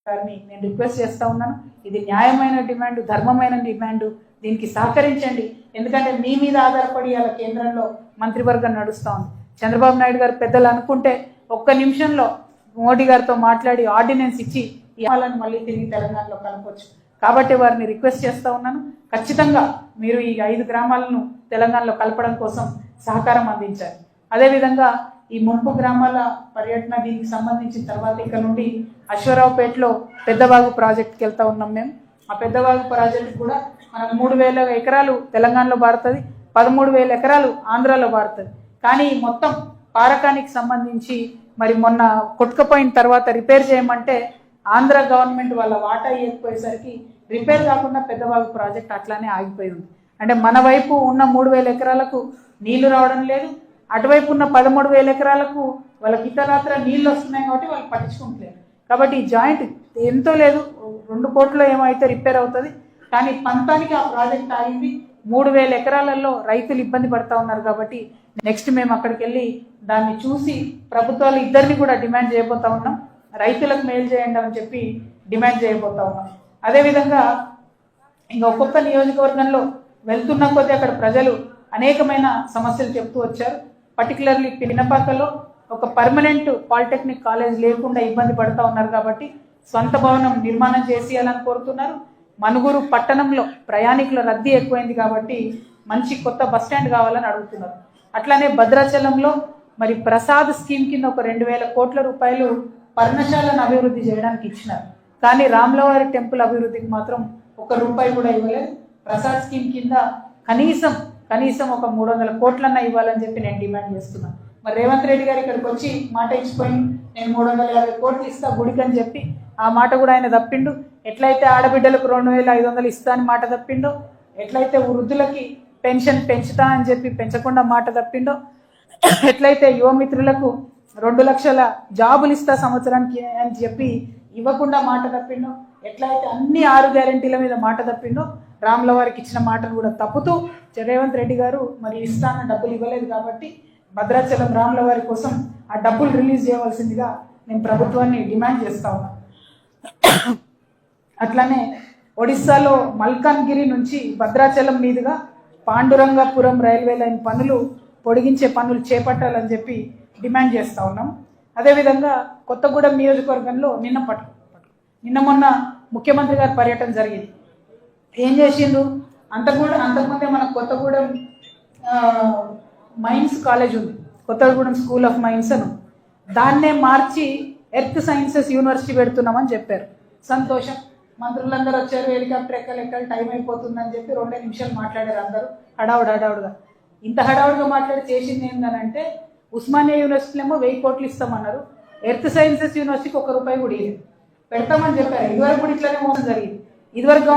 గారిని నేను రిక్వెస్ట్ చేస్తా ఉన్నాను. ఇది న్యాయమైన డిమాండ్, ధర్మమైన డిమాండ్. దీనికి సహకరించండి. ఎందుకంటే మీ మీద ఆధారపడి అలా కేంద్రంలో మంత్రివర్గం నడుస్తూ ఉంది. చంద్రబాబు నాయుడు గారు పెద్దలు అనుకుంటే ఒక్క నిమిషంలో మోడీ గారితో మాట్లాడి ఆర్డినెన్స్ ఇచ్చి ఈ వాళ్ళని మళ్ళీ తిరిగి తెలంగాణలో కలపవచ్చు. కాబట్టి వారిని రిక్వెస్ట్ చేస్తూ ఉన్నాను, ఖచ్చితంగా మీరు ఈ 5 గ్రామాలను తెలంగాణలో కలపడం కోసం సహకారం అందించాలి. అదేవిధంగా ఈ ముంపు గ్రామాల పర్యటన దీనికి సంబంధించిన తర్వాత ఇక్కడ నుండి అశ్వరావుపేటలో పెద్దవాగు ప్రాజెక్ట్కి వెళ్తా ఉన్నాం మేము. ఆ పెద్దవాగు ప్రాజెక్ట్ కూడా మనకు 3,000 ఎకరాలు తెలంగాణలో పారుతుంది, 13,000 ఎకరాలు ఆంధ్రాలో పారుతుంది. కానీ మొత్తం పారకానికి సంబంధించి మరి మొన్న కొట్టుకుపోయిన తర్వాత రిపేర్ చేయమంటే ఆంధ్ర గవర్నమెంట్ వాళ్ళ వాటా ఇవ్వకపోయేసరికి రిపేర్ కాకుండా పెద్దవాగు ప్రాజెక్ట్ అట్లానే ఆగిపోయింది. అంటే మన వైపు ఉన్న 3,000 ఎకరాలకు నీళ్లు రావడం లేదు, అటువైపు ఉన్న 13,000 ఎకరాలకు వాళ్ళకి ఇతరత్ర నీళ్ళు వస్తున్నాయి కాబట్టి వాళ్ళు పట్టించుకుంటలేరు. కాబట్టి ఈ జాయింట్ ఎంతో లేదు, 2 కోట్లు ఏమో అయితే రిపేర్ అవుతుంది. కానీ పంతానికి ఆ ప్రాజెక్ట్ ఆగింది. 3,000 ఎకరాలలో రైతులు ఇబ్బంది పడతా ఉన్నారు. కాబట్టి నెక్స్ట్ మేము అక్కడికి వెళ్ళి దాన్ని చూసి ప్రభుత్వాలు ఇద్దరిని కూడా డిమాండ్ చేయబోతా ఉన్నాం, రైతులకు మేలు చేయండి అని చెప్పి డిమాండ్ చేయబోతా ఉన్నాం. అదేవిధంగా ఇంకా ఒక్కొక్క నియోజకవర్గంలో వెళ్తున్న కొద్దీ అక్కడ ప్రజలు అనేకమైన సమస్యలు చెప్తూ వచ్చారు. పర్టికులర్లీ పినపాకలో ఒక పర్మనెంట్ పాలిటెక్నిక్ కాలేజ్ లేకుండా ఇబ్బంది పడుతూ ఉన్నారు. కాబట్టి స్వంత భవనం నిర్మాణం చేసేయాలని కోరుతున్నారు. మనుగురు పట్టణంలో ప్రయాణికుల రద్దీ ఎక్కువైంది కాబట్టి మంచి కొత్త బస్టాండ్ కావాలని అడుగుతున్నారు. అట్లానే భద్రాచలంలో మరి ప్రసాద్ స్కీమ్ కింద ఒక 2,000 కోట్ల రూపాయలు పర్ణశాలను అభివృద్ధి చేయడానికి ఇచ్చినారు. కానీ రాములవారి టెంపుల్ అభివృద్ధికి మాత్రం 1 రూపాయి కూడా ఇవ్వలేదు. ప్రసాద్ స్కీమ్ కింద కనీసం ఒక 300 కోట్లన్నా ఇవ్వాలని చెప్పి నేను డిమాండ్ చేస్తున్నాను. మరి రేవంత్ రెడ్డి గారు ఇక్కడికి వచ్చి మాట ఇచ్చిపోయి నేను 350 కోట్లు ఇస్తా గుడికి అని చెప్పి ఆ మాట కూడా ఆయన తప్పిండు. ఎట్లయితే ఆడబిడ్డలకు 2,500 ఇస్తా అని మాట తప్పిండో, ఎట్లయితే వృద్ధులకి పెన్షన్ పెంచుతా అని చెప్పి పెంచకుండా మాట తప్పిండో, ఎట్లయితే యువమిత్రులకు 2 లక్షల జాబులు ఇస్తా సంవత్సరానికి అని చెప్పి ఇవ్వకుండా మాట తప్పిండో, ఎట్లయితే అన్ని 6 గ్యారెంటీల మీద మాట తప్పిండో, రాముల వారికి ఇచ్చిన మాటను కూడా తప్పుతూ రేవంత్ రెడ్డి గారు మరి ఇస్తాన్న డబ్బులు ఇవ్వలేదు. కాబట్టి భద్రాచలం రాముల వారి కోసం ఆ డబ్బులు రిలీజ్ చేయవలసిందిగా నేను ప్రభుత్వాన్ని డిమాండ్ చేస్తా ఉన్నాను. అట్లానే ఒడిస్సాలో మల్కాన్గిరి నుంచి భద్రాచలం మీదుగా పాండురంగపురం రైల్వే లైన్ పనులు పొడిగించే పనులు చేపట్టాలని చెప్పి డిమాండ్ చేస్తూ ఉన్నాం. అదేవిధంగా కొత్తగూడెం నియోజకవర్గంలో నిన్న మొన్న ముఖ్యమంత్రి గారి పర్యటన జరిగింది. ఏం చేసిండు? అంతకుముందే మన కొత్తగూడెం మైన్స్ కాలేజ్ ఉంది, కొత్తగూడెం స్కూల్ ఆఫ్ మైన్స్ అని, దాన్నే మార్చి ఎర్త్ సైన్సెస్ యూనివర్సిటీ పెడుతున్నామని చెప్పారు. సంతోషం, మంత్రులందరూ వచ్చారు, హెలికాప్టర్ ఎక్కలు టైం అయిపోతుందని చెప్పి 2 నిమిషాలు మాట్లాడారు అందరూ హడావుడిగా. ఇంత హడావుడిగా మాట్లాడి చేసింది ఏంటంటే ఉస్మానియా యూనివర్సిటీలో ఏమో 1000 కోట్లు ఇస్తామన్నారు, ఎర్త్ సైన్సెస్ యూనివర్సిటీకి 1 రూపాయి కూడా ఇవ్వలేదు. పెడతామని చెప్పారు. ఇదివరకు కూడా ఇట్లానే మోసం జరిగింది. ఇదివరకు